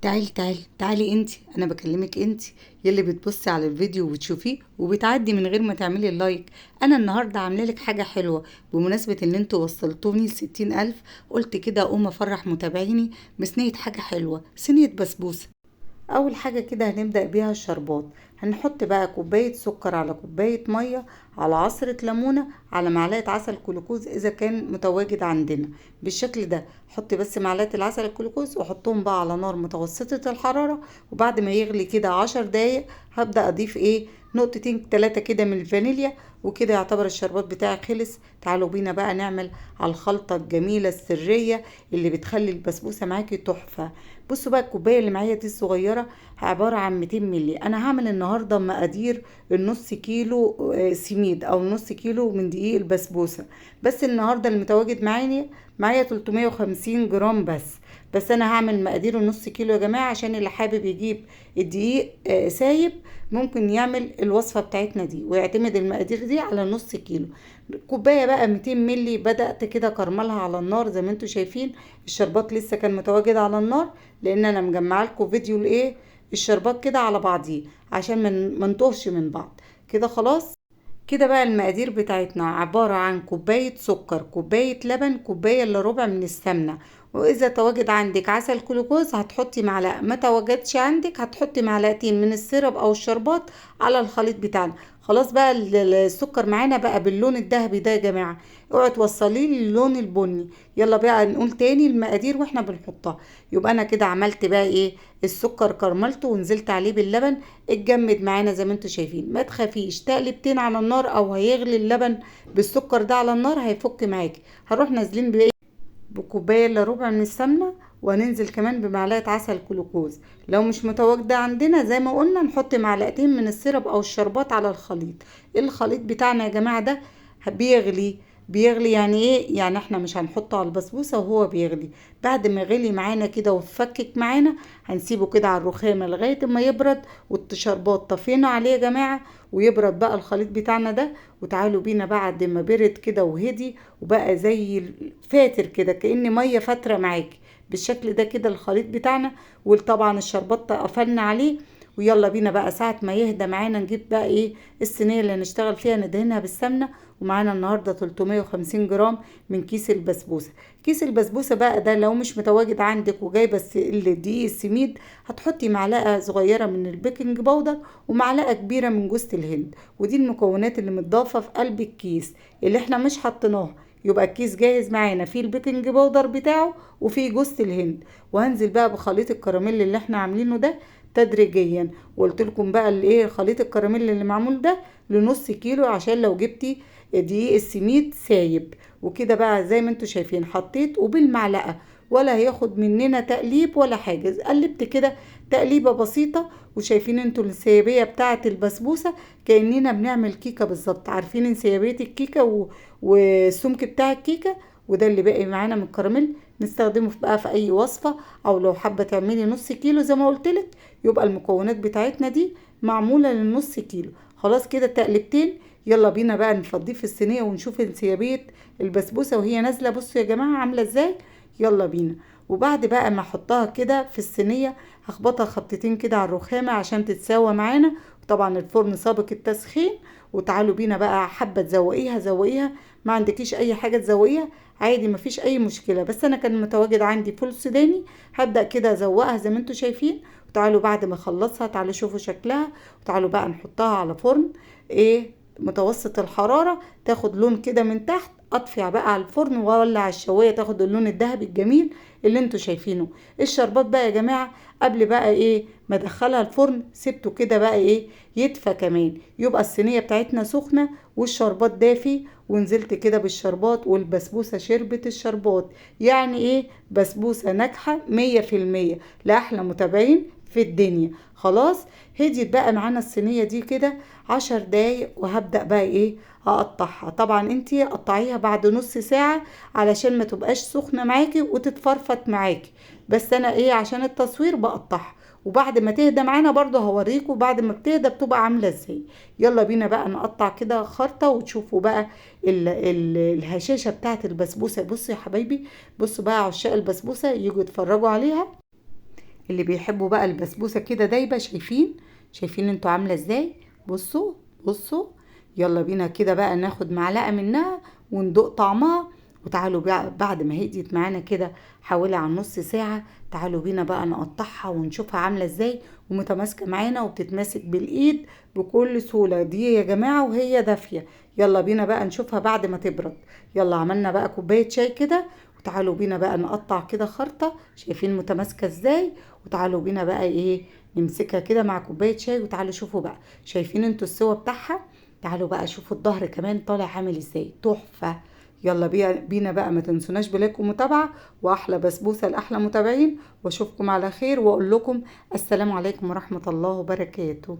تعالي انتي، انا بكلمك انتي يلي بتبصي على الفيديو وبتشوفيه وبتعدي من غير ما تعملي اللايك. انا النهارده عامله لك حاجه حلوه بمناسبه ان انتوا وصلتوني ل60,000. قلت كده اقوم افرح متابعيني بصينيه حاجه حلوه، صينيه بسبوسه. اول حاجه كده هنبدا بيها الشربات. هنحط بقى كوبايه سكر على كوبايه ميه على عصره ليمونه على معلقه عسل كلوكوز اذا كان متواجد عندنا بالشكل ده. حطي بس معلقه العسل الكلوكوز وحطهم بقى على نار متوسطه الحراره، وبعد ما يغلي كده 10 دقايق هبدا اضيف نقطتين 3 كده من الفانيليا، وكده يعتبر الشربات بتاعي خلص. تعالوا بينا بقى نعمل على الخلطه الجميله السريه اللي بتخلي البسبوسه معاكي تحفه. بصوا بقى الكوبايه اللي معايا دي الصغيره عباره عن 200 مللي. انا هعمل النهارده مقادير النص كيلو سميد او نص كيلو من دقيق البسبوسه. بس النهارده المتواجد معايا 350 جرام بس انا هعمل مقادير النص كيلو يا جماعه، عشان اللي حابب يجيب الدقيق سايب ممكن يعمل الوصفه بتاعتنا دي ويعتمد المقادير دي على نص كيلو. كوبايه بقى 200 مللي، بدات كده كرملها على النار زي ما انتم شايفين. الشربات لسه كان متواجد على النار، لان انا مجمعه لكم فيديو الشربات كده على بعضيه عشان ما نتوهش من بعض. كده خلاص. كده بقى المقادير بتاعتنا عبارة عن كوباية سكر، كوباية لبن، كوباية الا ربع من السمنة. واذا تواجد عندك عسل كلوكوز هتحطي معلقة، ما تواجدش عندك هتحطي معلقتين من السيرب او الشربات على الخليط بتاعنا. خلاص بقى السكر معانا بقى باللون الذهبي ده يا جماعة. اوعي توصليه للون البني. يلا بقى نقول تاني المقادير واحنا بنحطها. يبقى انا كده عملت بقى السكر كرملته ونزلت عليه باللبن. اتجمد معانا زي ما انتوا شايفين، ما تخافيش تقلبتين على النار او هيغلي اللبن بالسكر ده على النار هيفك معاكي. هنروح نازلين بكوبايه الا ربع من السمنه، وهننزل كمان بمعلقه عسل كلوكوز. لو مش متواجده عندنا زي ما قلنا نحط معلقتين من السيرب او الشربات على الخليط. الخليط بتاعنا يا جماعه ده بيغلي يعني ايه؟ يعني احنا مش هنحطه على البسبوسه وهو بيغلي. بعد ما غلي معانا كده وفكك معانا هنسيبه كده على الرخامه لغايه ما يبرد. والشربات طفينا عليه يا جماعه ويبرد بقى الخليط بتاعنا ده. وتعالوا بينا بعد ما برد كده وهدي وبقى زي فاتر كده كأن ميه فاتره معاكي بالشكل ده كده الخليط بتاعنا. وطبعا الشربات قفلنا عليه. ويلا بينا بقى ساعة ما يهدى معانا نجيب بقى الصينية اللي هنشتغل فيها ندهنها بالسمنة. ومعانا النهاردة 350 جرام من كيس البسبوسة. كيس البسبوسة بقى ده لو مش متواجد عندك وجايبة الدقيق السميد هتحطي معلقة صغيرة من البيكنج باودر ومعلقة كبيرة من جوز الهند. ودي المكونات اللي متضافة في قلب الكيس اللي احنا مش حطيناها. يبقى الكيس جاهز معانا فيه البيكنج باودر بتاعه وفيه جوز الهند. وهنزل بقى بخليط الكراميل اللي احنا عاملينه ده تدريجيا. وقلت لكم بقى خليط الكراميل اللي معمول ده لنص كيلو عشان لو جبتي دقيق السميد سايب. وكده بقى زي ما انتوا شايفين حطيت وبالمعلقه، ولا هياخد مننا تقليب ولا حاجه. قلبت كده تقليبه بسيطه. وشايفين انتوا الانسيابيه بتاعه البسبوسه كاننا بنعمل كيكه بالظبط. عارفين انسيابيه الكيكه والسمك بتاع الكيكه. وده اللي باقي معانا من الكراميل نستخدمه بقى في اي وصفه. او لو حابه تعملي نص كيلو زي ما قلتلك يبقى المكونات بتاعتنا دي معموله للنص كيلو. خلاص كده تقلبتين. يلا بينا بقى نفضيه في الصينيه ونشوف انسيابيه البسبوسه وهي نازله. بصوا يا جماعه عامله ازاي. يلا بينا. وبعد بقى ما احطها كده في الصينيه هخبطها خبطتين كده على الرخامه عشان تتساوى معانا. وطبعا الفرن سابق التسخين. وتعالوا بينا بقى حابه زوقيها. ما عندكيش اي حاجه تزوقيها عادي مفيش اي مشكله. بس انا كان متواجد عندي فول سوداني هبدا كده ازوقها زي ما انتوا شايفين. وتعالوا بعد ما اخلصها تعالوا شوفوا شكلها. وتعالوا بقى نحطها على فرن متوسط الحراره تاخد لون كده من تحت. اطفي بقى على الفرن واولع الشوايه تاخد اللون الذهبي الجميل اللي انتوا شايفينه. الشربات بقى يا جماعه قبل بقى ما ادخلها الفرن سبته كده بقى يدفى كمان. يبقى الصينيه بتاعتنا سخنه والشربات دافي. ونزلت كده بالشربات والبسبوسه شربت الشربات. يعني بسبوسه ناجحه 100% لاحلى متابعين في الدنيا. خلاص هديت بقى معانا الصينيه دي كده 10 دقايق. وهبدأ بقى اقطعها. طبعا انتي قطعيها بعد نص ساعة علشان ما تبقاش سخنة معاكي وتتفرفت معاكي. بس انا عشان التصوير بقطعها. وبعد ما تهدى معانا برضو هوريكم بعد ما بتهدى بتبقى عاملة ازاي. يلا بينا بقى نقطع كده خرطة وتشوفوا بقى الهشاشة بتاعت البسبوسة. بصوا يا حبايبي، بصوا بقى عشاق البسبوسة يجوا يتفرجوا عليها. اللي بيحبوا بقى البسبوسة كده دايبة، شايفين انتوا عاملة ازاي؟ بصوا بصوا. يلا بينا كده بقى ناخد معلقة منها وندوق طعمها. وتعالوا بقى بعد ما هديت معانا كده حوالي عن نص ساعة، تعالوا بينا بقى نقطعها ونشوفها عاملة ازاي ومتماسكة معانا وبتتماسك بالايد بكل سهولة دي يا جماعة وهي دافية. يلا بينا بقى نشوفها بعد ما تبرد. يلا عملنا بقى كوباية شاي كده، وتعالوا بينا بقى نقطع كده خرطة، شايفين متماسكة ازاي؟ وتعالوا بينا بقى ايه، نمسكها كده مع كوباية شاي. وتعالوا شوفوا بقى، شايفين انتوا السوا بتاعها؟ تعالوا بقى شوفوا الظهر كمان طالع عامل ازاي، تحفة. يلا بينا بقى، ما تنسوناش بلايك ومتابعة، واحلى بسبوسة لاحلى متابعين، واشوفكم على خير واقول لكم السلام عليكم ورحمة الله وبركاته.